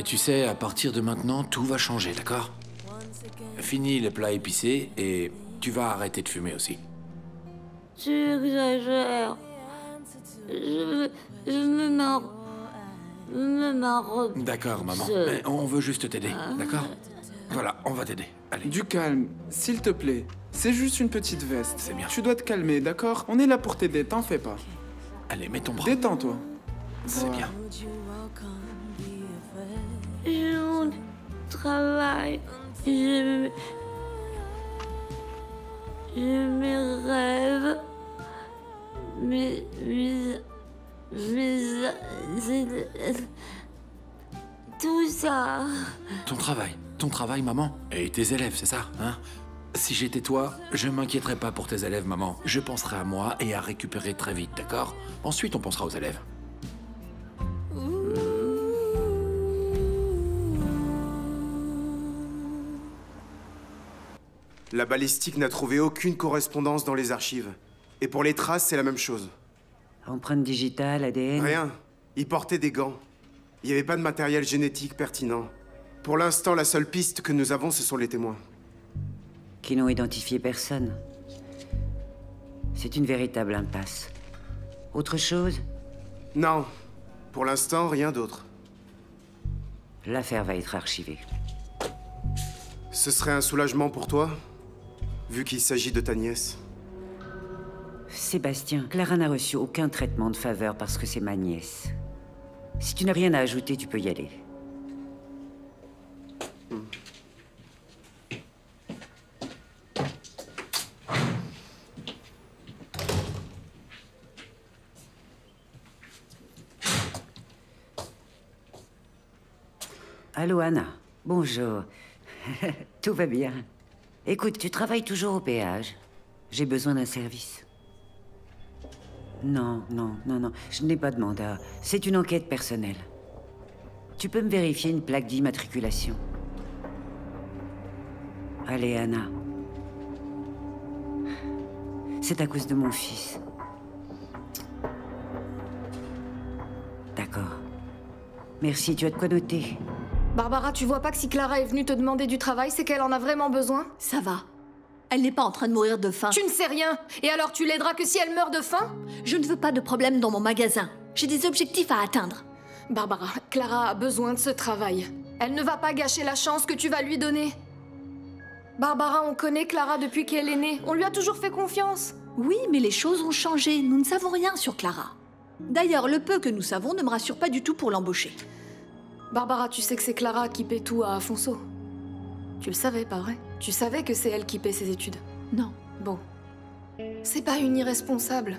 tu sais, à partir de maintenant, tout va changer, d'accord? Fini les plats épicés et tu vas arrêter de fumer aussi. Tu exagères. Je me marre. Je me marre. D'accord, maman. Mais on veut juste t'aider, d'accord? Voilà, on va t'aider. Allez. Du calme, s'il te plaît. C'est juste une petite veste. C'est bien. Tu dois te calmer, d'accord? On est là pour t'aider, t'en fais pas. Allez, mets ton bras. Détends-toi. C'est bien. J'ai mon travail. J'ai mes rêves. Tout ça. Ton travail, maman. Et tes élèves, c'est ça, hein? Si j'étais toi, je m'inquiéterais pas pour tes élèves, maman. Je penserais à moi et à récupérer très vite, d'accord? Ensuite, on pensera aux élèves. La balistique n'a trouvé aucune correspondance dans les archives. Et pour les traces, c'est la même chose. Empreinte digitale, ADN... Rien. Ils portaient des gants. Il n'y avait pas de matériel génétique pertinent. Pour l'instant, la seule piste que nous avons, ce sont les témoins. Qui n'ont identifié personne. C'est une véritable impasse. Autre chose? Non. Pour l'instant, rien d'autre. L'affaire va être archivée. Ce serait un soulagement pour toi, vu qu'il s'agit de ta nièce. Sébastien, Clara n'a reçu aucun traitement de faveur parce que c'est ma nièce. Si tu n'as rien à ajouter, tu peux y aller. Allô, Anna. Bonjour. Tout va bien. Écoute, tu travailles toujours au péage. J'ai besoin d'un service. Non, je n'ai pas de mandat. C'est une enquête personnelle. Tu peux me vérifier une plaque d'immatriculation? Allez, Anna. C'est à cause de mon fils. D'accord. Merci, tu as de quoi noter. Barbara, tu vois pas que si Clara est venue te demander du travail, c'est qu'elle en a vraiment besoin? Ça va. Elle n'est pas en train de mourir de faim. Tu ne sais rien. Et alors tu l'aideras que si elle meurt de faim? Je ne veux pas de problème dans mon magasin. J'ai des objectifs à atteindre. Barbara, Clara a besoin de ce travail. Elle ne va pas gâcher la chance que tu vas lui donner. Barbara, on connaît Clara depuis qu'elle est née. On lui a toujours fait confiance. Oui, mais les choses ont changé. Nous ne savons rien sur Clara. D'ailleurs, le peu que nous savons ne me rassure pas du tout pour l'embaucher. Barbara, tu sais que c'est Clara qui paie tout à Afonso. Tu le savais, pas vrai? Tu savais que c'est elle qui paie ses études? Non. Bon. C'est pas une irresponsable.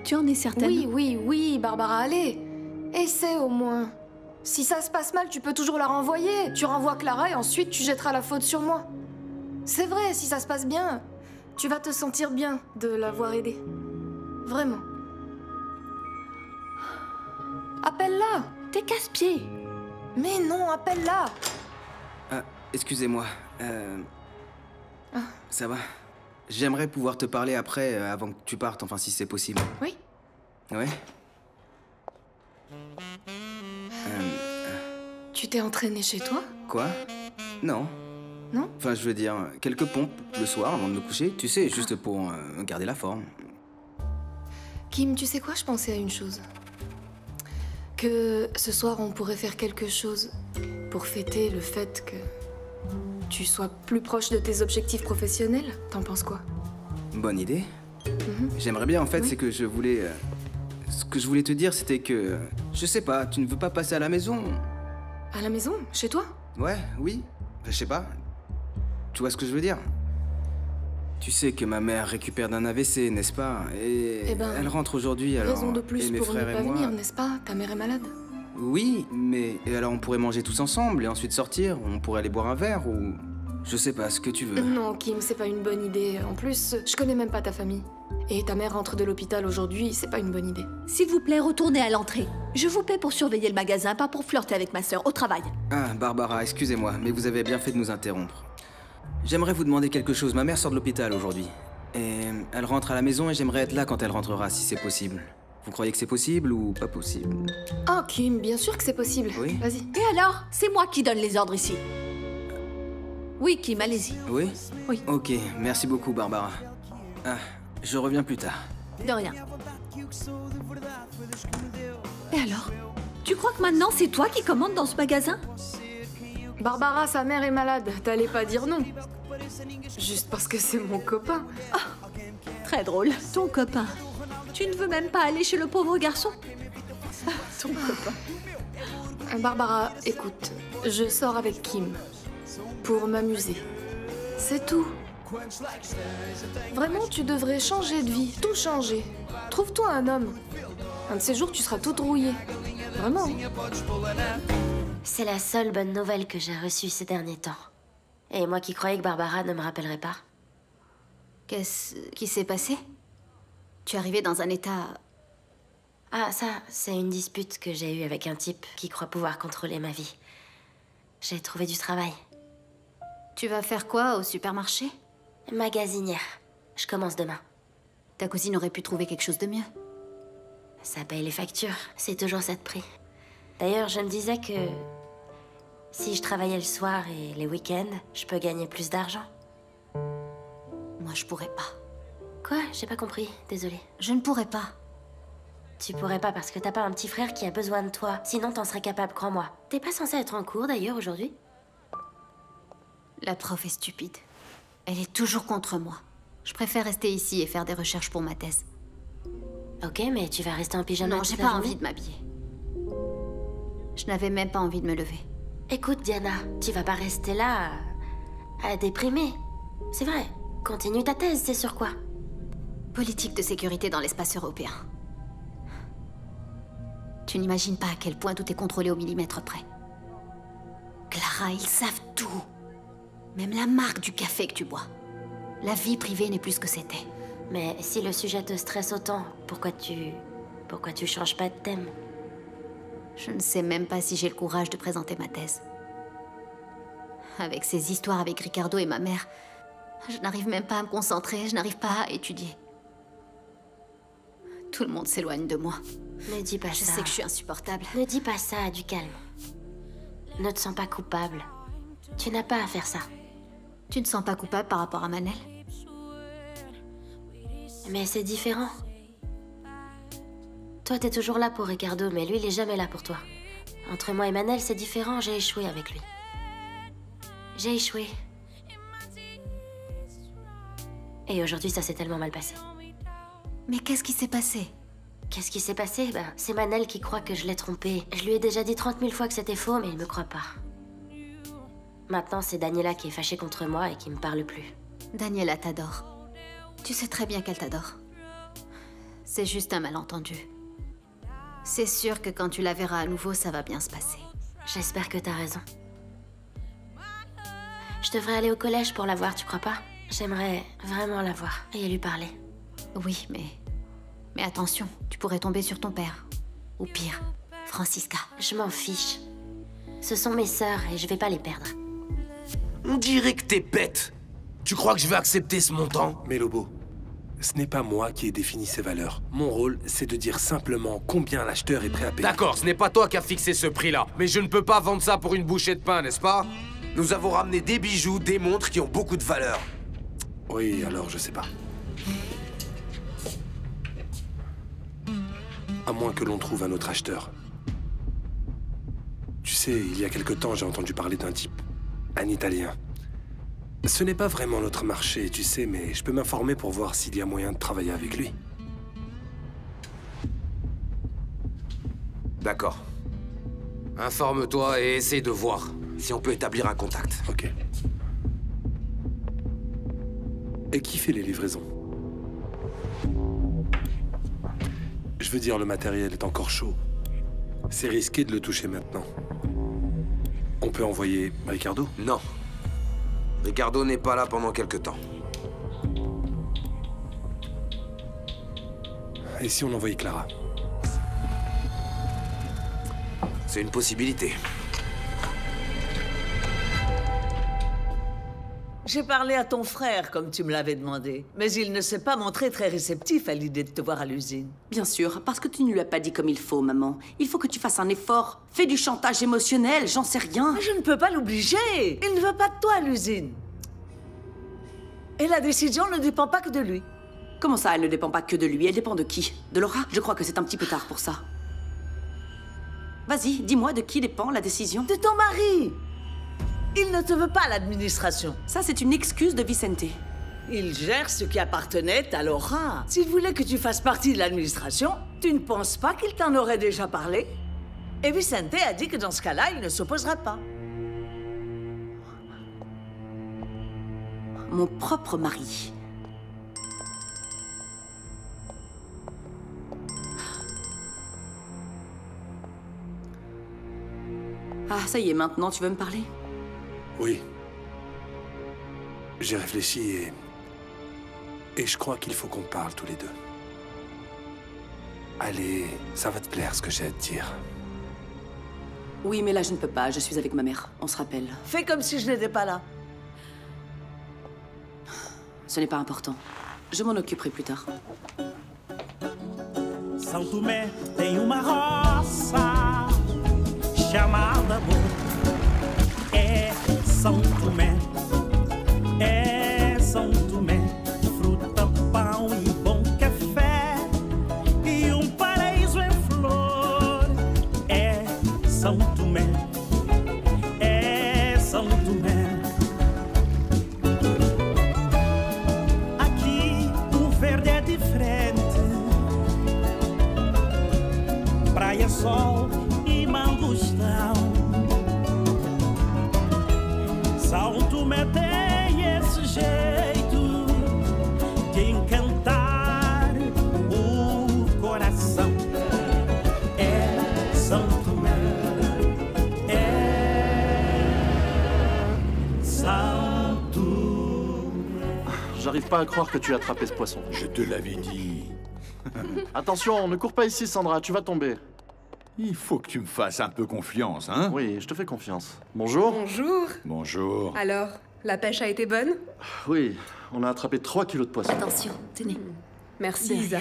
Tu en es certaine? Oui, Barbara, allez. Essaie au moins. Si ça se passe mal, tu peux toujours la renvoyer. Tu renvoies Clara et ensuite tu jetteras la faute sur moi. C'est vrai, si ça se passe bien, tu vas te sentir bien de l'avoir aidée. Vraiment. Appelle-la. T'es casse-pied. Mais non, appelle-la. Ah, excusez-moi. Ça va? J'aimerais pouvoir te parler après, avant que tu partes, enfin si c'est possible. Oui. Ouais? Tu t'es entraîné chez toi? Quoi? Non. Non? Enfin, je veux dire, quelques pompes le soir avant de me coucher, tu sais, juste pour garder la forme. Kim, tu sais quoi? Je pensais à une chose. Que ce soir, on pourrait faire quelque chose pour fêter le fait que tu sois plus proche de tes objectifs professionnels. T'en penses quoi? Bonne idée. J'aimerais bien, en fait, Oui. c'est que je voulais... ce que je voulais te dire, c'était que... Je sais pas, tu ne veux pas passer à la maison? À la maison? Chez toi? Ouais, oui. Je sais pas. Tu vois ce que je veux dire? Tu sais que ma mère récupère d'un AVC, n'est-ce pas? Et Eh ben, elle rentre aujourd'hui, alors... Raison de et plus mes pour ne frères et pas moi... venir, n'est-ce pas? Ta mère est malade. Oui, mais... Et alors on pourrait manger tous ensemble et ensuite sortir? On pourrait aller boire un verre ou... Je sais pas, ce que tu veux. Non, Kim, c'est pas une bonne idée. En plus, je connais même pas ta famille. Et ta mère rentre de l'hôpital aujourd'hui, c'est pas une bonne idée. S'il vous plaît, retournez à l'entrée. Je vous paie pour surveiller le magasin, pas pour flirter avec ma sœur. Au travail. Ah, Barbara, excusez-moi, mais vous avez bien fait de nous interrompre. J'aimerais vous demander quelque chose. Ma mère sort de l'hôpital aujourd'hui. Et elle rentre à la maison et j'aimerais être là quand elle rentrera, si c'est possible. Vous croyez que c'est possible ou pas possible? Oh, Kim, bien sûr que c'est possible. Oui. Vas-y. Et alors? C'est moi qui donne les ordres ici. Oui, Kim, allez-y. Oui? Oui. Ok, merci beaucoup, Barbara. Ah, je reviens plus tard. De rien. Et alors? Tu crois que maintenant c'est toi qui commandes dans ce magasin? Barbara, sa mère est malade. T'allais pas dire non. Juste parce que c'est mon copain. Très drôle. Ton copain. Tu ne veux même pas aller chez le pauvre garçon? Ton copain. Barbara, écoute, je sors avec Kim. Pour m'amuser. C'est tout. Vraiment, tu devrais changer de vie. Tout changer. Trouve-toi un homme. Un de ces jours, tu seras toute rouillée. Vraiment. C'est la seule bonne nouvelle que j'ai reçue ces derniers temps. Et moi qui croyais que Barbara ne me rappellerait pas. Qu'est-ce qui s'est passé? Tu es arrivée dans un état... Ah, ça, c'est une dispute que j'ai eue avec un type qui croit pouvoir contrôler ma vie. J'ai trouvé du travail. Tu vas faire quoi au supermarché? Magasinière. Je commence demain. Ta cousine aurait pu trouver quelque chose de mieux. Ça paye les factures. C'est toujours ça de prix. D'ailleurs, je me disais que... si je travaillais le soir et les week-ends, je peux gagner plus d'argent. Moi, je pourrais pas. Quoi? J'ai pas compris. Désolée. Je ne pourrais pas. Tu pourrais pas parce que t'as pas un petit frère qui a besoin de toi. Sinon, t'en serais capable, crois-moi. T'es pas censé être en cours, d'ailleurs, aujourd'hui? La prof est stupide. Elle est toujours contre moi. Je préfère rester ici et faire des recherches pour ma thèse. Ok, mais tu vas rester en pyjama Non, toute j'ai la pas journée? envie de m'habiller. Je n'avais même pas envie de me lever. Écoute, Diana, tu vas pas rester là à déprimer. C'est vrai. Continue ta thèse, c'est sur quoi? Politique de sécurité dans l'espace européen. Tu n'imagines pas à quel point tout est contrôlé au millimètre près. Clara, ils savent tout. Même la marque du café que tu bois. La vie privée n'est plus ce que c'était. Mais si le sujet te stresse autant, pourquoi tu changes pas de thème? Je ne sais même pas si j'ai le courage de présenter ma thèse. Avec ces histoires avec Ricardo et ma mère, je n'arrive même pas à me concentrer, je n'arrive pas à étudier. Tout le monde s'éloigne de moi. Ne dis pas Je ça. sais que je suis insupportable. Ne dis pas ça, du calme. Ne te sens pas coupable. Tu n'as pas à faire ça. Tu ne sens pas coupable par rapport à Manel? Mais c'est différent. Toi, t'es toujours là pour Ricardo, mais lui, il est jamais là pour toi. Entre moi et Manel, c'est différent, j'ai échoué avec lui. J'ai échoué. Et aujourd'hui, ça s'est tellement mal passé. Mais qu'est-ce qui s'est passé? Qu'est-ce qui s'est passé? Ben, c'est Manel qui croit que je l'ai trompé. Je lui ai déjà dit 30 000 fois que c'était faux, mais il me croit pas. Maintenant, c'est Daniela qui est fâchée contre moi et qui me parle plus. Daniela t'adore. Tu sais très bien qu'elle t'adore. C'est juste un malentendu. C'est sûr que quand tu la verras à nouveau, ça va bien se passer. J'espère que t'as raison. Je devrais aller au collège pour la voir, tu crois pas? J'aimerais vraiment la voir et lui parler. Oui, mais attention, tu pourrais tomber sur ton père. Ou pire, Francisca. Je m'en fiche. Ce sont mes sœurs et je vais pas les perdre. On dirait que t'es bête. Tu crois que je vais accepter ce montant? Mais Lobo, ce n'est pas moi qui ai défini ces valeurs. Mon rôle, c'est de dire simplement combien l'acheteur est prêt à payer. D'accord, ce n'est pas toi qui as fixé ce prix-là. Mais je ne peux pas vendre ça pour une bouchée de pain, n'est-ce pas? Nous avons ramené des bijoux, des montres qui ont beaucoup de valeur. Oui, alors je sais pas. À moins que l'on trouve un autre acheteur. Tu sais, il y a quelque temps, j'ai entendu parler d'un type. Un Italien. Ce n'est pas vraiment notre marché, tu sais, mais je peux m'informer pour voir s'il y a moyen de travailler avec lui. D'accord. Informe-toi et essaie de voir si on peut établir un contact. Ok. Et qui fait les livraisons? Je veux dire, le matériel est encore chaud. C'est risqué de le toucher maintenant. On peut envoyer Ricardo? Non. Ricardo n'est pas là pendant quelque temps. Et si on envoyait Clara? C'est une possibilité. J'ai parlé à ton frère, comme tu me l'avais demandé. Mais il ne s'est pas montré très réceptif à l'idée de te voir à l'usine. Bien sûr, parce que tu ne lui as pas dit comme il faut, maman. Il faut que tu fasses un effort. Fais du chantage émotionnel, j'en sais rien. Mais je ne peux pas l'obliger. Il ne veut pas de toi à l'usine. Et la décision ne dépend pas que de lui. Comment ça, elle ne dépend pas que de lui? Elle dépend de qui? De Laura? Je crois que c'est un petit peu tard pour ça. Vas-y, dis-moi de qui dépend la décision? De ton mari. Il ne te veut pas à l'administration. Ça, c'est une excuse de Vicente. Il gère ce qui appartenait à Laura. S'il voulait que tu fasses partie de l'administration, tu ne penses pas qu'il t'en aurait déjà parlé? Et Vicente a dit que dans ce cas-là, il ne s'opposera pas. Mon propre mari. Ah, ça y est, maintenant, tu veux me parler? Oui. J'ai réfléchi et je crois qu'il faut qu'on parle tous les deux. Allez, ça va te plaire ce que j'ai à te dire. Oui, mais là, je ne peux pas. Je suis avec ma mère. On se rappelle. Fais comme si je n'étais pas là. Ce n'est pas important. Je m'en occuperai plus tard. São Tomé tem uma roça chamada amor. É São Tomé, é São Tomé. Fruta, pão e bom café e paraíso em flor. É São Tomé, é São Tomé. Aqui o verde é diferente. Praia, sol e mangostão. São Tomé tem esse jeito de encantar o coração. É São Tomé, é São Tomé. J'arrive pas à croire que tu as attrapé ce poisson. Je te l'avais dit. Attention, ne cours pas ici, Sandra, tu vas tomber. Il faut que tu me fasses un peu confiance, hein? Oui, je te fais confiance. Bonjour. Bonjour. Bonjour. Alors, la pêche a été bonne? Oui, on a attrapé 3 kilos de poisson. Attention, tenez. Merci, Isa.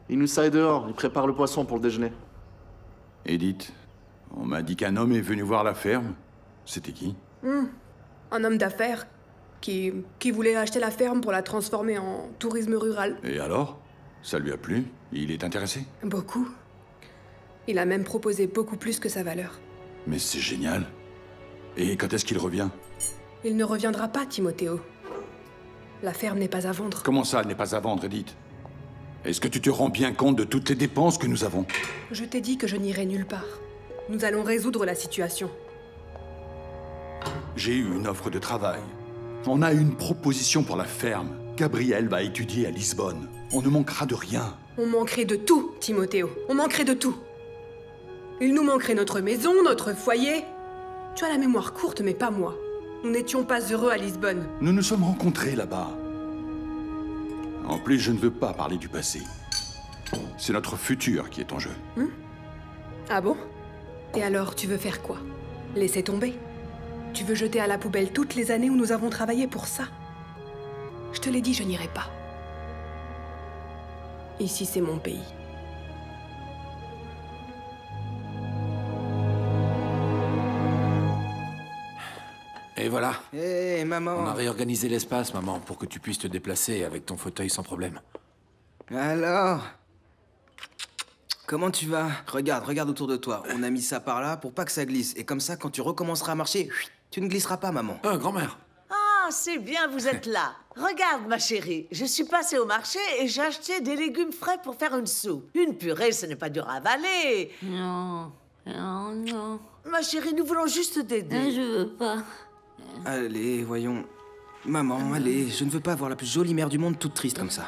Inoussa est dehors, il prépare le poisson pour le déjeuner. Edith, on m'a dit qu'un homme est venu voir la ferme. C'était qui? Un homme d'affaires qui voulait acheter la ferme pour la transformer en tourisme rural. Et alors? Ça lui a plu? Il est intéressé? Beaucoup. Il a même proposé beaucoup plus que sa valeur. Mais c'est génial. Et quand est-ce qu'il revient? Il ne reviendra pas, Timothéo. La ferme n'est pas à vendre. Comment ça, elle n'est pas à vendre, Edith? Est-ce que tu te rends bien compte de toutes les dépenses que nous avons? Je t'ai dit que je n'irai nulle part. Nous allons résoudre la situation. J'ai eu une offre de travail. On a une proposition pour la ferme. Gabriel va étudier à Lisbonne. On ne manquera de rien. On manquerait de tout, Timothéo. On manquerait de tout. Il nous manquerait notre maison, notre foyer. Tu as la mémoire courte, mais pas moi. Nous n'étions pas heureux à Lisbonne. Nous nous sommes rencontrés là-bas. En plus, je ne veux pas parler du passé. C'est notre futur qui est en jeu. Ah bon? Et alors, tu veux faire quoi? Laisser tomber? Tu veux jeter à la poubelle toutes les années où nous avons travaillé pour ça? Je te l'ai dit, je n'irai pas. Ici, c'est mon pays. Et voilà. Hé, maman. On a réorganisé l'espace, maman, pour que tu puisses te déplacer avec ton fauteuil sans problème. Alors? Comment tu vas? Regarde autour de toi. On a mis ça par là pour pas que ça glisse. Et comme ça, quand tu recommenceras à marcher, tu ne glisseras pas, maman. Grand-mère. Ah, c'est bien, vous êtes là. Regarde, ma chérie, je suis passée au marché et j'ai acheté des légumes frais pour faire une soupe. Une purée, ce n'est pas dur à avaler. Non, non. Ma chérie, nous voulons juste t'aider. Je veux pas. Allez, voyons. Maman, allez, je ne veux pas voir la plus jolie mère du monde toute triste comme ça.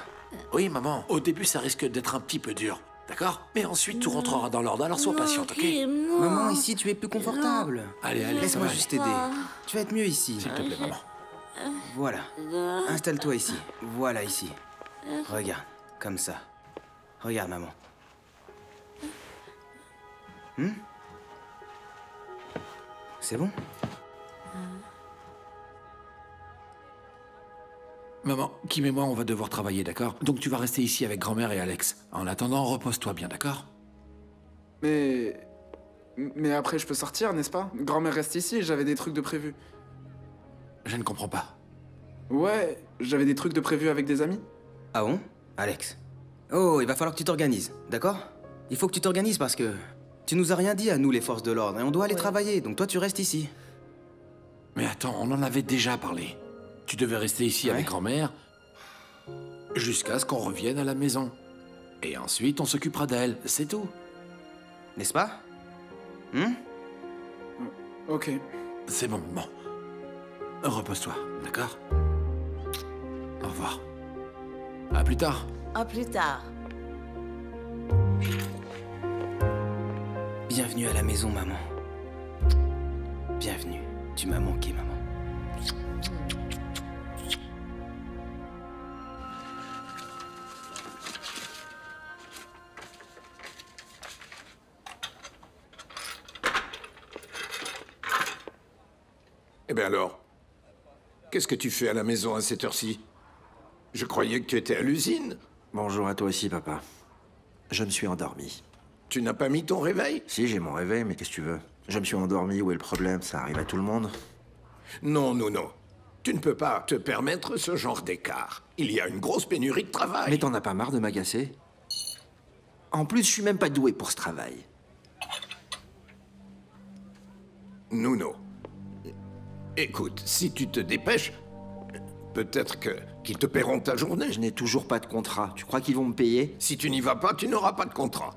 Oui, maman, au début, ça risque d'être un petit peu dur. D'accord? Mais ensuite, tout rentrera dans l'ordre, alors sois patiente, ok? Maman, ici, tu es plus confortable. Allez, laisse-moi juste t'aider. Tu vas être mieux ici. S'il te plaît, maman. Voilà. Installe-toi ici. Voilà, ici. Regarde, comme ça. Regarde, maman. C'est bon? Maman, Kim et moi, on va devoir travailler, d'accord? Donc tu vas rester ici avec grand-mère et Alex. En attendant, repose-toi bien, d'accord? Mais après, je peux sortir, n'est-ce pas? Grand-mère reste ici, j'avais des trucs de prévus. Je ne comprends pas. Ouais, j'avais des trucs de prévus avec des amis. Ah bon? Alex. Oh, il va falloir que tu t'organises, d'accord? Il faut que tu t'organises parce que tu nous as rien dit à nous, les forces de l'ordre, et on doit aller travailler, donc toi tu restes ici. Mais attends, on en avait déjà parlé. Tu devais rester ici avec grand-mère jusqu'à ce qu'on revienne à la maison. Et ensuite, on s'occupera d'elle, c'est tout. N'est-ce pas? Ok. C'est bon, bon. Repose-toi, d'accord? Au revoir. À plus tard. À plus tard. Bienvenue à la maison, maman. Bienvenue. Tu m'as manqué, maman. Eh bien alors, qu'est-ce que tu fais à la maison à cette heure-ci? Je croyais que tu étais à l'usine. Bonjour à toi aussi, papa. Je me suis endormi. Tu n'as pas mis ton réveil? Si, j'ai mon réveil, mais qu'est-ce que tu veux? Je me suis endormi, où est le problème? Ça arrive à tout le monde. Non, non, non. Tu ne peux pas te permettre ce genre d'écart. Il y a une grosse pénurie de travail. Mais t'en as pas marre de m'agacer? En plus, je suis même pas doué pour ce travail. Nuno, écoute, si tu te dépêches, peut-être qu'ils te paieront ta journée. Je n'ai toujours pas de contrat. Tu crois qu'ils vont me payer? Si tu n'y vas pas, tu n'auras pas de contrat.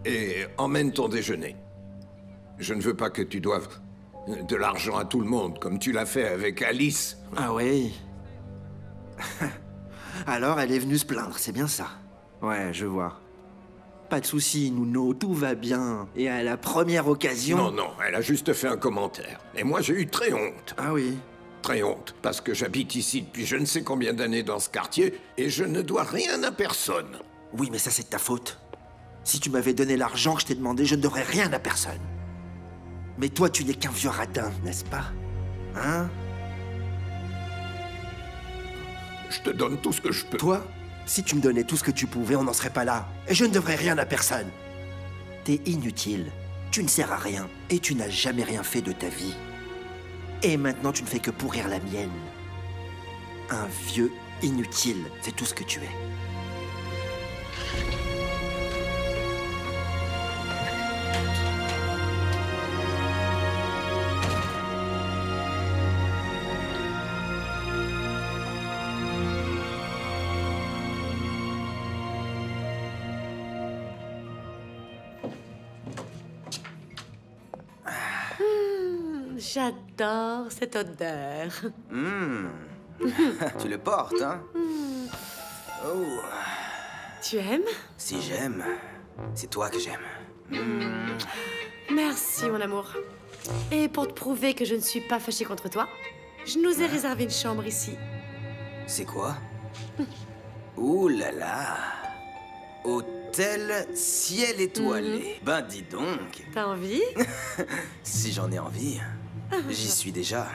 Et emmène ton déjeuner. Je ne veux pas que tu doives de l'argent à tout le monde, comme tu l'as fait avec Alice. Ah oui. Alors, elle est venue se plaindre, c'est bien ça? Ouais, je vois. Pas de soucis, Nuno, tout va bien. Et à la première occasion... Non, non, elle a juste fait un commentaire. Et moi, j'ai eu très honte. Ah oui? Très honte, parce que j'habite ici depuis je ne sais combien d'années dans ce quartier, et je ne dois rien à personne. Oui, mais ça, c'est de ta faute. Si tu m'avais donné l'argent que je t'ai demandé, je ne devrais rien à personne. Mais toi, tu n'es qu'un vieux radin, n'est-ce pas? Hein? Je te donne tout ce que je peux. Toi, si tu me donnais tout ce que tu pouvais, on n'en serait pas là. Et je ne devrais rien à personne. T'es inutile. Tu ne sers à rien. Et tu n'as jamais rien fait de ta vie. Et maintenant, tu ne fais que pourrir la mienne. Un vieux inutile, c'est tout ce que tu es. J'adore cette odeur. Tu le portes, hein? Oh. Tu aimes? Si j'aime, c'est toi que j'aime. Merci, mon amour. Et pour te prouver que je ne suis pas fâchée contre toi, je nous ai réservé une chambre ici. C'est quoi? Ouh là là! Hôtel ciel étoilé. Ben dis donc. T'as envie? Si j'en ai envie, j'y suis déjà.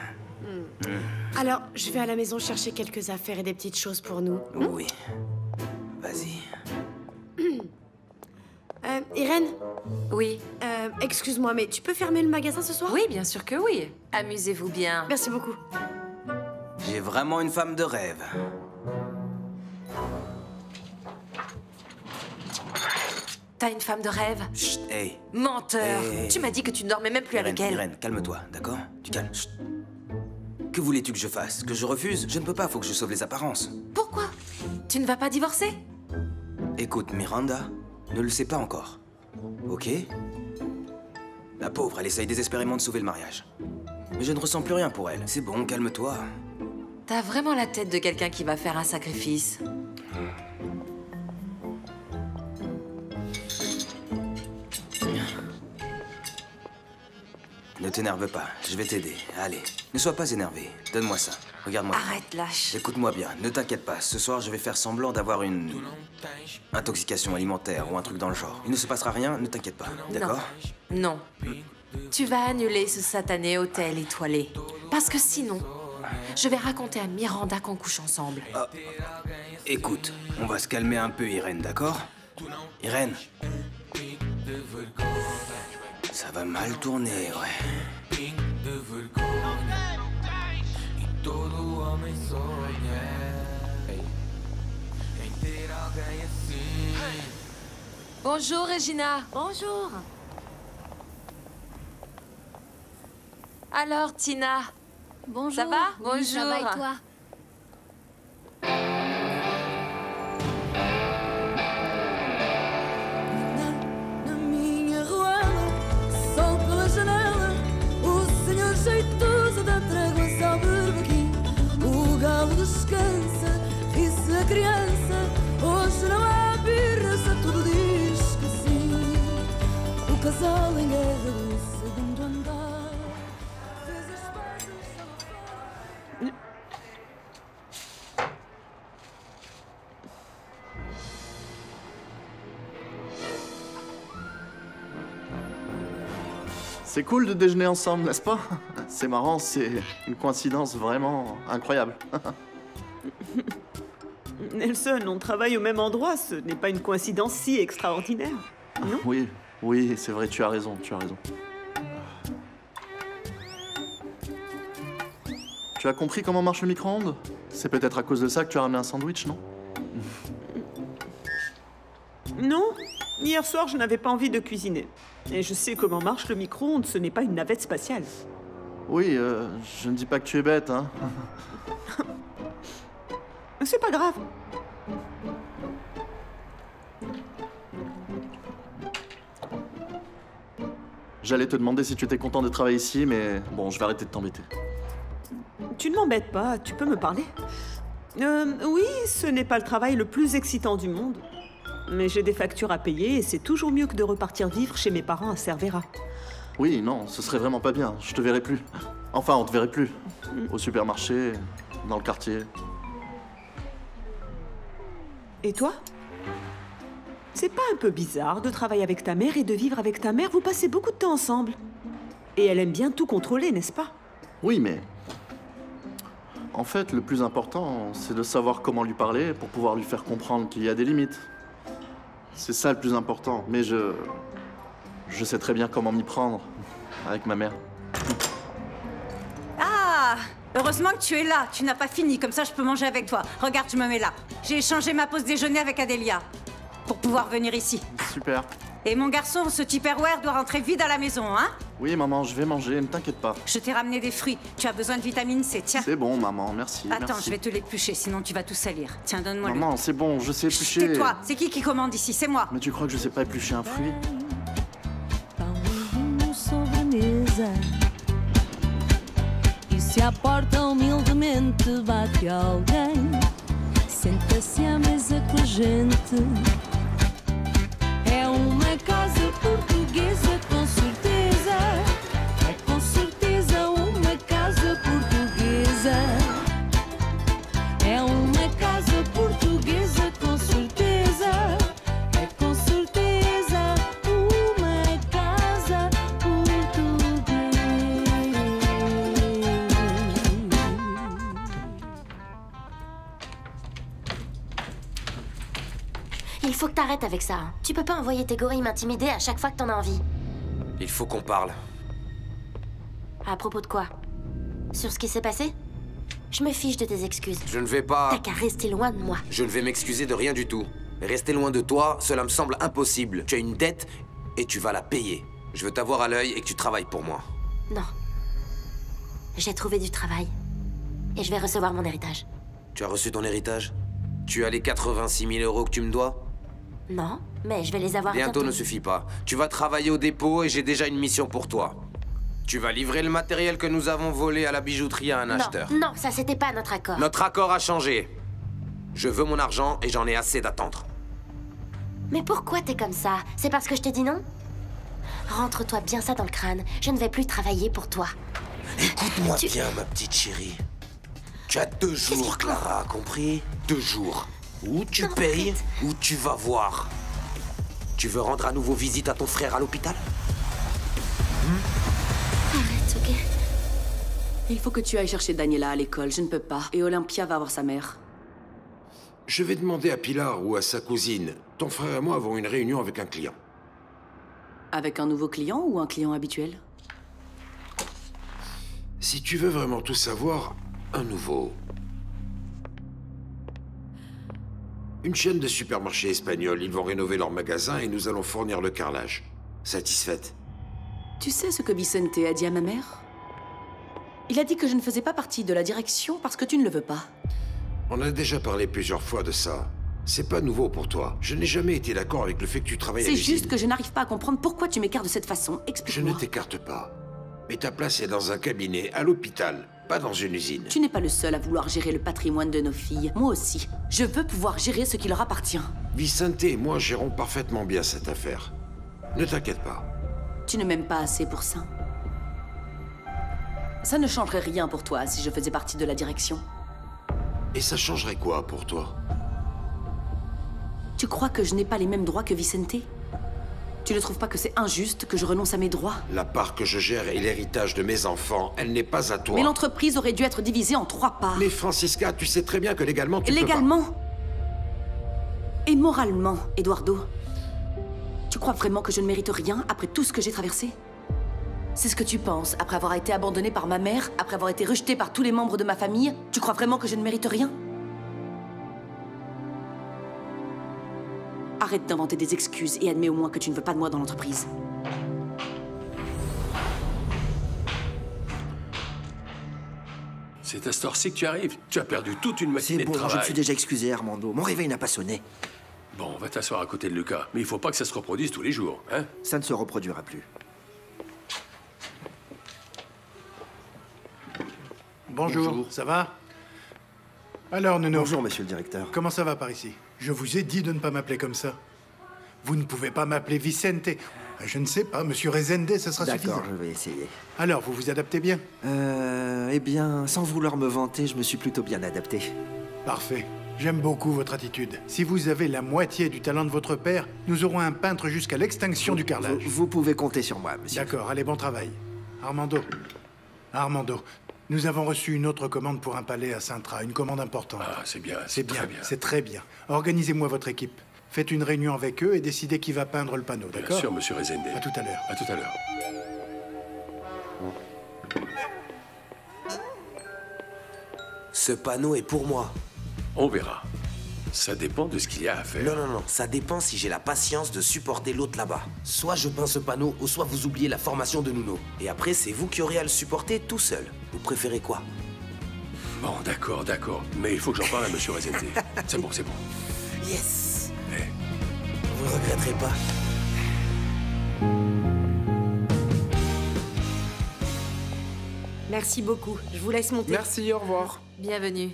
Alors, je vais à la maison chercher quelques affaires et des petites choses pour nous. Oui. Vas-y. Irène? Oui. Excuse-moi, mais tu peux fermer le magasin ce soir? Oui, bien sûr que oui. Amusez-vous bien. Merci beaucoup. J'ai vraiment une femme de rêve. T'as une femme de rêve? Chut, hey. Menteur! Hey. Tu m'as dit que tu ne dormais même plus Irène, avec elle. Irène, calme-toi, d'accord? Tu calmes. Chut. Que voulais-tu que je fasse? Que je refuse? Je ne peux pas, faut que je sauve les apparences. Pourquoi? Tu ne vas pas divorcer? Écoute, Miranda ne le sait pas encore. Ok? La pauvre, elle essaye désespérément de sauver le mariage. Mais je ne ressens plus rien pour elle. C'est bon, calme-toi. T'as vraiment la tête de quelqu'un qui va faire un sacrifice. Ne t'énerve pas, je vais t'aider. Allez, ne sois pas énervé. Donne-moi ça. Regarde-moi. Arrête, lâche. Écoute-moi bien, ne t'inquiète pas. Ce soir, je vais faire semblant d'avoir une... intoxication alimentaire ou un truc dans le genre. Il ne se passera rien, ne t'inquiète pas. D'accord? Non. Tu vas annuler ce satané hôtel étoilé. Parce que sinon, Je vais raconter à Miranda qu'on couche ensemble. Écoute, on va se calmer un peu, Irène, d'accord? Irène. Ça va mal tourner, ouais. Bonjour, Regina. Bonjour. Alors, Tina? Bonjour. Ça va? Bonjour. Oui, ça va et toi? Na minha ruela, sol pela janela, o senhor jeitoso da trégua sobe aqui. O galo descansa, ri-se a criança, hoje não há birra, se tudo diz que sim. O casal em guerra do segundo andar fez as pazes só. C'est cool de déjeuner ensemble, n'est-ce pas? C'est marrant, c'est une coïncidence vraiment incroyable. Nelson, on travaille au même endroit, ce n'est pas une coïncidence si extraordinaire, non? Oui, oui, c'est vrai, tu as raison, tu as raison. Tu as compris comment marche le micro-ondes? C'est peut-être à cause de ça que tu as ramené un sandwich, non? Non, hier soir je n'avais pas envie de cuisiner. Et je sais comment marche le micro-ondes, ce n'est pas une navette spatiale. Oui, je ne dis pas que tu es bête, hein. C'est pas grave. J'allais te demander si tu étais content de travailler ici, mais bon, je vais arrêter de t'embêter. Tu ne m'embêtes pas, tu peux me parler. Oui, ce n'est pas le travail le plus excitant du monde. Mais j'ai des factures à payer et c'est toujours mieux que de repartir vivre chez mes parents à Cervera. Oui, non, ce serait vraiment pas bien. Je te verrai plus. Enfin, on te verrait plus. Au supermarché, dans le quartier. Et toi? C'est pas un peu bizarre de travailler avec ta mère et de vivre avec ta mère? Vous passez beaucoup de temps ensemble. Et elle aime bien tout contrôler, n'est-ce pas? Oui, mais... En fait, le plus important, c'est de savoir comment lui parler pour pouvoir lui faire comprendre qu'il y a des limites. C'est ça le plus important, mais je sais très bien comment m'y prendre avec ma mère. Ah! Heureusement que tu es là, tu n'as pas fini, comme ça je peux manger avec toi. Regarde, je me mets là. J'ai échangé ma pause déjeuner avec Adélia pour pouvoir venir ici. Super. Et mon garçon, ce Tupperware doit rentrer vite à la maison, hein? Oui, maman, je vais manger, ne t'inquiète pas. Je t'ai ramené des fruits, tu as besoin de vitamine C, tiens. C'est bon, maman, merci. Attends, merci. je vais te l'éplucher, sinon tu vas tout salir. Tiens, donne-moi le... Maman, c'est bon, je sais éplucher. Tais-toi, c'est qui commande ici? C'est moi. Mais tu crois que je sais pas éplucher un fruit? Sobremesa. E se à porta humildemente bate alguém, senta-se à mesa com a gente. É uma casa portuguesa, com certeza. É com certeza uma casa portuguesa. É uma casa portuguesa, com certeza. É com certeza uma casa portuguesa. Il faut que t'arrêtes avec ça. Hein. Tu peux pas envoyer tes gorilles m'intimider à chaque fois que t'en as envie. Il faut qu'on parle. À propos de quoi? Sur ce qui s'est passé? Je me fiche de tes excuses. Je ne vais pas... T'as qu'à rester loin de moi. Je ne vais m'excuser de rien du tout. Rester loin de toi, cela me semble impossible. Tu as une dette et tu vas la payer. Je veux t'avoir à l'œil et que tu travailles pour moi. Non. J'ai trouvé du travail. Et je vais recevoir mon héritage. Tu as reçu ton héritage? Tu as les 86 000 euros que tu me dois? Non, mais je vais les avoir Bientôt ne suffit pas. Tu vas travailler au dépôt et j'ai déjà une mission pour toi. Tu vas livrer le matériel que nous avons volé à la bijouterie à un acheteur. Non, ça c'était pas notre accord. Notre accord a changé. Je veux mon argent et j'en ai assez d'attendre. Mais pourquoi t'es comme ça? C'est parce que je t'ai dit non? Rentre-toi bien ça dans le crâne. Je ne vais plus travailler pour toi. Écoute-moi bien, ma petite chérie. Tu as 2 jours, Clara, compris? 2 jours. Ou tu payes, ou tu vas voir. Tu veux rendre à nouveau visite à ton frère à l'hôpital? Arrête, ok? Il faut que tu ailles chercher Daniela à l'école, je ne peux pas. Et Olympia va voir sa mère. Je vais demander à Pilar ou à sa cousine. Ton frère et moi avons une réunion avec un client. Avec un nouveau client ou un client habituel? Si tu veux vraiment tout savoir, un nouveau. Une chaîne de supermarchés espagnols. Ils vont rénover leur magasin et nous allons fournir le carrelage. Satisfaite? Tu sais ce que Vicente a dit à ma mère? Il a dit que je ne faisais pas partie de la direction parce que tu ne le veux pas. On a déjà parlé plusieurs fois de ça. C'est pas nouveau pour toi. Je n'ai jamais été d'accord avec le fait que tu travailles à C'est l'usine. juste que je n'arrive pas à comprendre pourquoi tu m'écartes de cette façon. Je Explique-moi. ne t'écarte pas. Mais ta place est dans un cabinet, à l'hôpital, pas dans une usine. Tu n'es pas le seul à vouloir gérer le patrimoine de nos filles. Moi aussi. Je veux pouvoir gérer ce qui leur appartient. Vicente et moi gérons parfaitement bien cette affaire. Ne t'inquiète pas. Tu ne m'aimes pas assez pour ça. Ça ne changerait rien pour toi si je faisais partie de la direction. Et ça changerait quoi pour toi? Tu crois que je n'ai pas les mêmes droits que Vicente? Tu ne trouves pas que c'est injuste que je renonce à mes droits? La part que je gère et l'héritage de mes enfants, elle n'est pas à toi. Mais l'entreprise aurait dû être divisée en 3 parts. Mais Francisca, tu sais très bien que légalement, tu Légalement? Et moralement, Eduardo? Tu crois vraiment que je ne mérite rien après tout ce que j'ai traversé? C'est ce que tu penses, après avoir été abandonnée par ma mère, après avoir été rejetée par tous les membres de ma famille? Tu crois vraiment que je ne mérite rien? Arrête d'inventer des excuses et admets au moins que tu ne veux pas de moi dans l'entreprise. C'est à cette heure-ci que tu arrives. Tu as perdu toute une matinée C'est bon, de travail. je me suis déjà excusé, Armando. Mon réveil n'a pas sonné. Bon, va t'asseoir à côté de Lucas. Mais il faut pas que ça se reproduise tous les jours, hein? Ça ne se reproduira plus. Bonjour, ça va? Alors, Nuno. Bonjour, monsieur le directeur. Comment ça va par ici? Je vous ai dit de ne pas m'appeler comme ça. Vous ne pouvez pas m'appeler Vicente. Je ne sais pas, monsieur Rezende, ce sera suffisant. D'accord, je vais essayer. Alors, vous vous adaptez bien? Eh bien, sans vouloir me vanter, je me suis plutôt bien adapté. Parfait. J'aime beaucoup votre attitude. Si vous avez la moitié du talent de votre père, nous aurons un peintre jusqu'à l'extinction du carrelage. Vous pouvez compter sur moi, monsieur. D'accord, allez, bon travail. Armando, nous avons reçu une autre commande pour un palais à Sintra, une commande importante. Ah, c'est bien, c'est bien, c'est très bien. Organisez-moi votre équipe. Faites une réunion avec eux et décidez qui va peindre le panneau, d'accord? Bien sûr, monsieur Rezende. À tout à l'heure. À tout à l'heure. Ce panneau est pour moi. On verra. Ça dépend de ce qu'il y a à faire. Non, non, non. Ça dépend si j'ai la patience de supporter l'autre là-bas. Soit je peins ce panneau, ou soit vous oubliez la formation de Nuno. Et après, c'est vous qui aurez à le supporter tout seul. Vous préférez quoi? Bon, d'accord, d'accord. Mais il faut que j'en parle à monsieur Rezende. C'est bon, c'est bon. Yes! Vous ne regretterez pas. Merci beaucoup. Je vous laisse monter. Merci, au revoir. Bienvenue.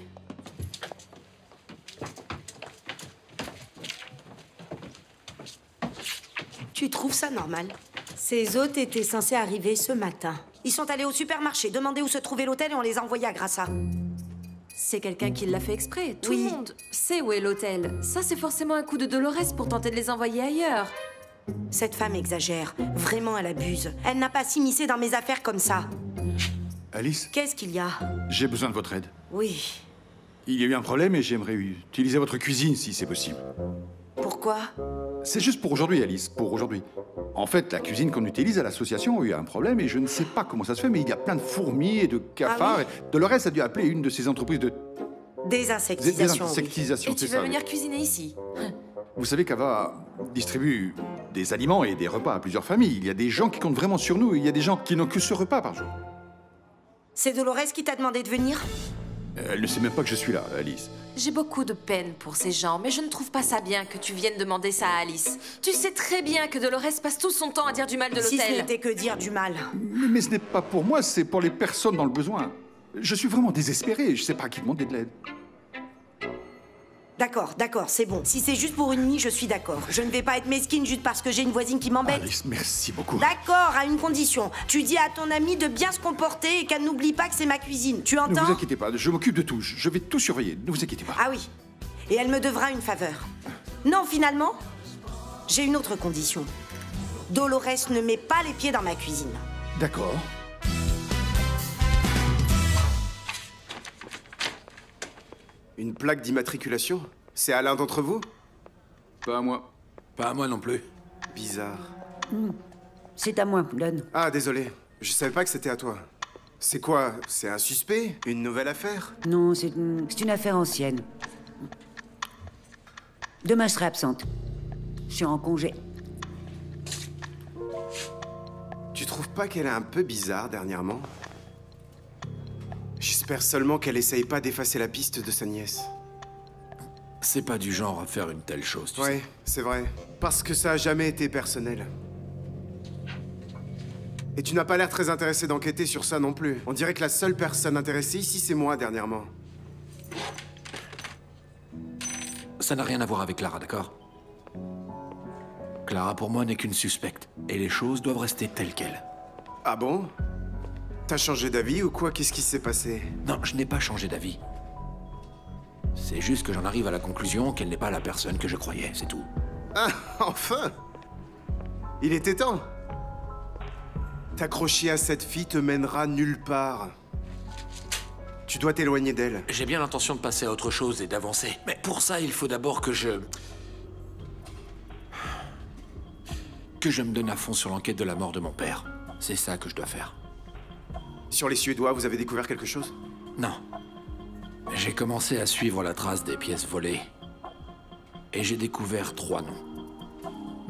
Tu trouves ça normal? Ces hôtes étaient censés arriver ce matin. Ils sont allés au supermarché, demander où se trouvait l'hôtel et on les a envoyés à Grassa. C'est quelqu'un qui l'a fait exprès. Tout le monde sait où est l'hôtel. Ça, c'est forcément un coup de Dolores pour tenter de les envoyer ailleurs. Cette femme exagère. Vraiment, elle abuse. Elle n'a pas s'immiscer dans mes affaires comme ça. Alice, Qu'est-ce qu'il y a? j'ai besoin de votre aide. Oui. Il y a eu un problème et j'aimerais utiliser votre cuisine si c'est possible. Pourquoi? C'est juste pour aujourd'hui, Alice, pour aujourd'hui. En fait, la cuisine qu'on utilise à l'association a eu un problème et je ne sais pas comment ça se fait, mais il y a plein de fourmis et de cafards. Ah oui. Et Dolores a dû appeler une de ces entreprises de Désinsectisation. désinsectisation, Et tu c'est veux ça. venir cuisiner ici? Vous savez qu'Ava distribue des aliments et des repas à plusieurs familles. Il y a des gens qui comptent vraiment sur nous et il y a des gens qui n'ont que ce repas par jour. C'est Dolores qui t'a demandé de venir? Elle ne sait même pas que je suis là, Alice. J'ai beaucoup de peine pour ces gens, mais je ne trouve pas ça bien que tu viennes demander ça à Alice. Tu sais très bien que Dolores passe tout son temps à dire du mal de l'hôtel. Si ce n'était que dire du mal. Mais ce n'est pas pour moi, c'est pour les personnes dans le besoin. Je suis vraiment désespéré, je ne sais pas à qui demander de l'aide. D'accord, c'est bon. Si c'est juste pour une nuit, je suis d'accord. Je ne vais pas être mesquine juste parce que j'ai une voisine qui m'embête. Alice, merci beaucoup. D'accord, à une condition. Tu dis à ton amie de bien se comporter et qu'elle n'oublie pas que c'est ma cuisine. Tu Ne entends? vous inquiétez pas, je m'occupe de tout. Je vais tout surveiller, ne vous inquiétez pas. Ah oui. Et elle me devra une faveur. Non, finalement, j'ai une autre condition. Dolores ne met pas les pieds dans ma cuisine. D'accord. Une plaque d'immatriculation? C'est à l'un d'entre vous? Pas à moi. Pas à moi non plus. Bizarre. C'est à moi, donne. Ah, désolé. Je savais pas que c'était à toi. C'est quoi? C'est un suspect? Une nouvelle affaire? Non, c'est une affaire ancienne. Demain, je serai absente. Je suis en congé. Tu trouves pas qu'elle est un peu bizarre dernièrement? J'espère seulement qu'elle essaye pas d'effacer la piste de sa nièce. C'est pas du genre à faire une telle chose, tu sais. Ouais, c'est vrai. Parce que ça a jamais été personnel. Et tu n'as pas l'air très intéressé d'enquêter sur ça non plus. On dirait que la seule personne intéressée ici, c'est moi dernièrement. Ça n'a rien à voir avec Clara, d'accord? Clara, pour moi, n'est qu'une suspecte. Et les choses doivent rester telles quelles. Ah bon? T'as changé d'avis ou quoi? Qu'est-ce qui s'est passé? Non, je n'ai pas changé d'avis. C'est juste que j'en arrive à la conclusion qu'elle n'est pas la personne que je croyais, c'est tout. Ah, enfin! Il était temps! T'accrocher à cette fille te mènera nulle part. Tu dois t'éloigner d'elle. J'ai bien l'intention de passer à autre chose et d'avancer. Mais pour ça, il faut d'abord que je me donne à fond sur l'enquête de la mort de mon père. C'est ça que je dois faire. Sur les Suédois, vous avez découvert quelque chose? Non. J'ai commencé à suivre la trace des pièces volées. Et j'ai découvert 3 noms.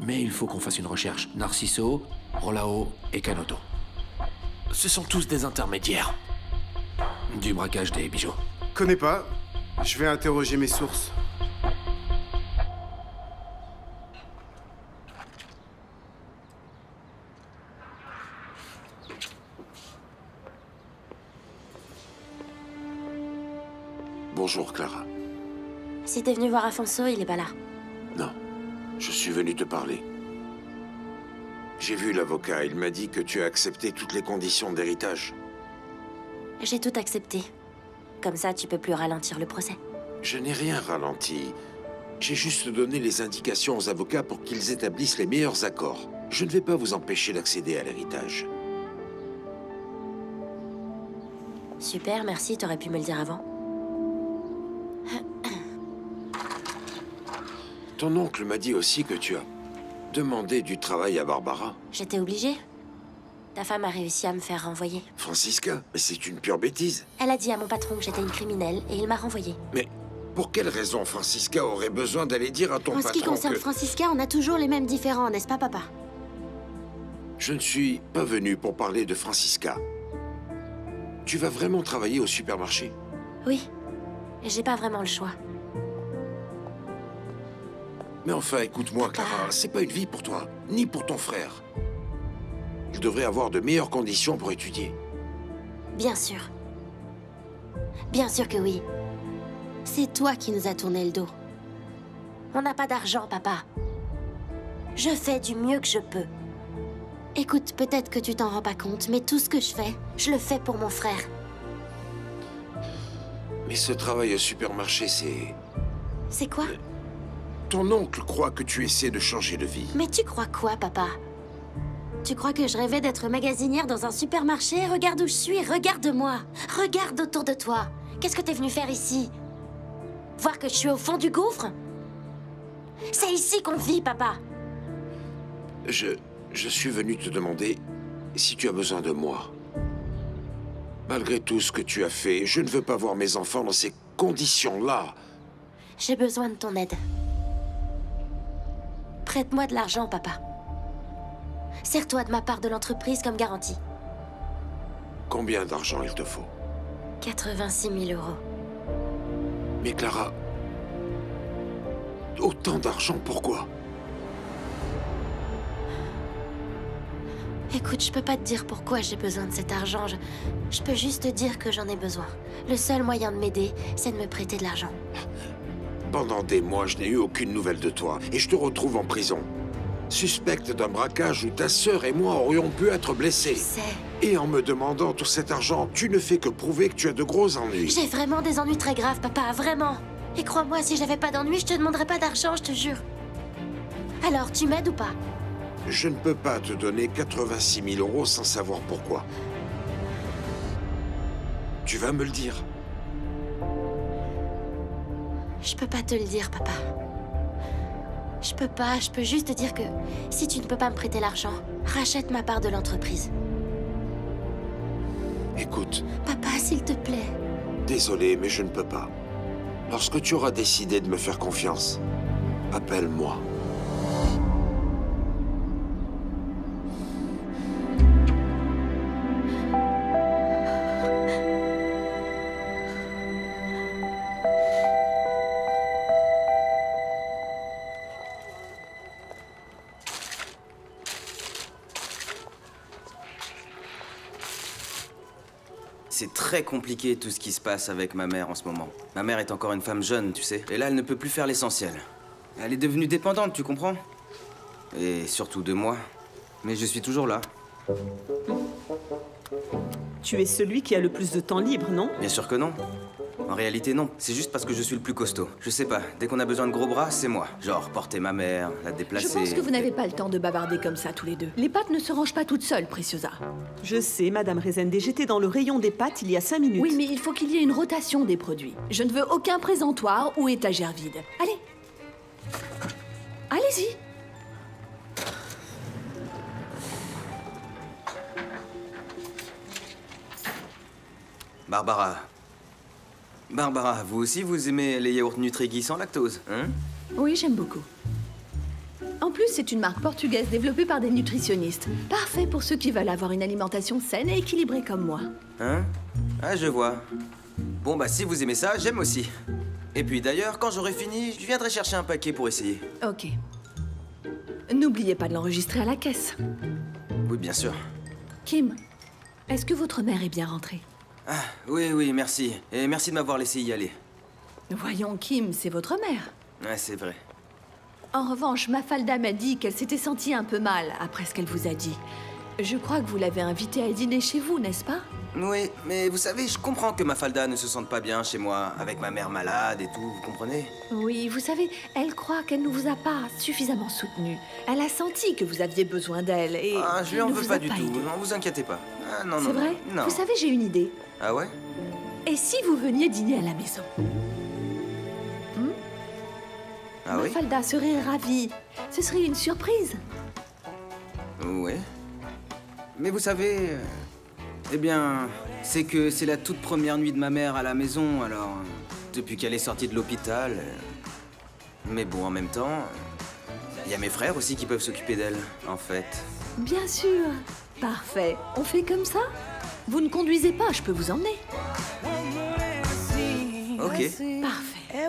Mais il faut qu'on fasse une recherche. Narciso, Rolao et Canoto. Ce sont tous des intermédiaires. Du braquage des bijoux. Connais pas. Je vais interroger mes sources. Bonjour, Clara. Si t'es venu voir Afonso, il est pas là. Non, je suis venu te parler. J'ai vu l'avocat, il m'a dit que tu as accepté toutes les conditions d'héritage. J'ai tout accepté. Comme ça, tu peux plus ralentir le procès. Je n'ai rien ralenti. J'ai juste donné les indications aux avocats pour qu'ils établissent les meilleurs accords. Je ne vais pas vous empêcher d'accéder à l'héritage. Super, merci, t'aurais pu me le dire avant. Ton oncle m'a dit aussi que tu as demandé du travail à Barbara. J'étais obligée. Ta femme a réussi à me faire renvoyer. Francisca, mais c'est une pure bêtise. Elle a dit à mon patron que j'étais une criminelle et il m'a renvoyée. Mais pour quelle raison Francisca aurait besoin d'aller dire à ton patron En ce qui concerne que... Francisca, on a toujours les mêmes différends, n'est-ce pas, papa? Je ne suis pas venu pour parler de Francisca. Tu vas vraiment travailler au supermarché? Oui. Et j'ai pas vraiment le choix. Mais enfin, écoute-moi, Clara, c'est pas une vie pour toi, ni pour ton frère. Il devrait avoir de meilleures conditions pour étudier. Bien sûr. Bien sûr que oui. C'est toi qui nous as tourné le dos. On n'a pas d'argent, papa. Je fais du mieux que je peux. Écoute, peut-être que tu t'en rends pas compte, mais tout ce que je le fais pour mon frère. Mais ce travail au supermarché, c'est... C'est quoi? Ton oncle croit que tu essaies de changer de vie. Mais tu crois quoi, papa? Tu crois que je rêvais d'être magasinière dans un supermarché? Regarde où je suis, regarde-moi. Regarde autour de toi. Qu'est-ce que t'es venu faire ici? Voir que je suis au fond du gouffre? C'est ici qu'on vit, papa. Je suis venu te demander si tu as besoin de moi. Malgré tout ce que tu as fait, je ne veux pas voir mes enfants dans ces conditions-là. J'ai besoin de ton aide. Prête-moi de l'argent, papa. Sers-toi de ma part de l'entreprise comme garantie. Combien d'argent il te faut? 86 000 €. Mais Clara... Autant d'argent, pourquoi? Écoute, je peux pas te dire pourquoi j'ai besoin de cet argent. Je peux juste te dire que j'en ai besoin. Le seul moyen de m'aider, c'est de me prêter de l'argent. Pendant des mois, je n'ai eu aucune nouvelle de toi. Et je te retrouve en prison. Suspecte d'un braquage où ta sœur et moi aurions pu être blessés. Je sais. Et en me demandant tout cet argent, tu ne fais que prouver que tu as de gros ennuis. J'ai vraiment des ennuis très graves, papa, vraiment. Et crois-moi, si j'avais pas d'ennuis, je te demanderais pas d'argent, je te jure. Alors, tu m'aides ou pas? Je ne peux pas te donner 86 000 € sans savoir pourquoi. Tu vas me le dire. Je peux pas te le dire, papa. Je peux pas, je peux juste te dire que si tu ne peux pas me prêter l'argent, rachète ma part de l'entreprise. Écoute, Papa, s'il te plaît. désolé, mais je ne peux pas. Lorsque tu auras décidé de me faire confiance, appelle-moi. C'est très compliqué tout ce qui se passe avec ma mère en ce moment. Ma mère est encore une femme jeune, tu sais. Et là, elle ne peut plus faire l'essentiel. Elle est devenue dépendante, tu comprends? Et surtout de moi. Mais je suis toujours là. Tu es celui qui a le plus de temps libre, non? Bien sûr que non. En réalité, non. C'est juste parce que je suis le plus costaud. Je sais pas, dès qu'on a besoin de gros bras, c'est moi. Genre, porter ma mère, la déplacer... Je pense que vous n'avez pas le temps de bavarder comme ça tous les deux. Les pâtes ne se rangent pas toutes seules, Preciosa. Je sais, Madame Rezende, j'étais dans le rayon des pâtes il y a 5 minutes. Oui, mais il faut qu'il y ait une rotation des produits. Je ne veux aucun présentoir ou étagère vide. Allez. Allez-y. Barbara, vous aussi, vous aimez les yaourts Nutri-Gui sans lactose, hein? Oui, j'aime beaucoup. En plus, c'est une marque portugaise développée par des nutritionnistes. Parfait pour ceux qui veulent avoir une alimentation saine et équilibrée comme moi. Hein? Ah, je vois. Bon, bah, si vous aimez ça, j'aime aussi. Et puis d'ailleurs, quand j'aurai fini, je viendrai chercher un paquet pour essayer. Ok. N'oubliez pas de l'enregistrer à la caisse. Oui, bien sûr. Kim, est-ce que votre mère est bien rentrée? Ah, oui, merci. Et merci de m'avoir laissé y aller. Voyons, Kim, c'est votre mère. Ouais, c'est vrai. En revanche, Mafalda m'a dit qu'elle s'était sentie un peu mal après ce qu'elle vous a dit. Je crois que vous l'avez invitée à dîner chez vous, n'est-ce pas? Oui, mais vous savez, je comprends que Mafalda ne se sente pas bien chez moi, avec ma mère malade et tout, vous comprenez? Oui, vous savez, elle croit qu'elle ne vous a pas suffisamment soutenu. Elle a senti que vous aviez besoin d'elle et... Ah, je lui en elle ne veux vous pas a du tout, aidé. non, vous inquiétez pas. Ah, non, C'est vrai? non. Vous savez, j'ai une idée. Ah ouais? Et si vous veniez dîner à la maison? Ah oui? Mafalda serait ravie. Ce serait une surprise. Oui. Mais vous savez... eh bien, c'est que c'est la toute première nuit de ma mère à la maison, alors... depuis qu'elle est sortie de l'hôpital... Mais bon, en même temps... il y a mes frères aussi qui peuvent s'occuper d'elle, en fait. Bien sûr. Parfait. On fait comme ça? Vous ne conduisez pas, je peux vous emmener. Ok. Parfait.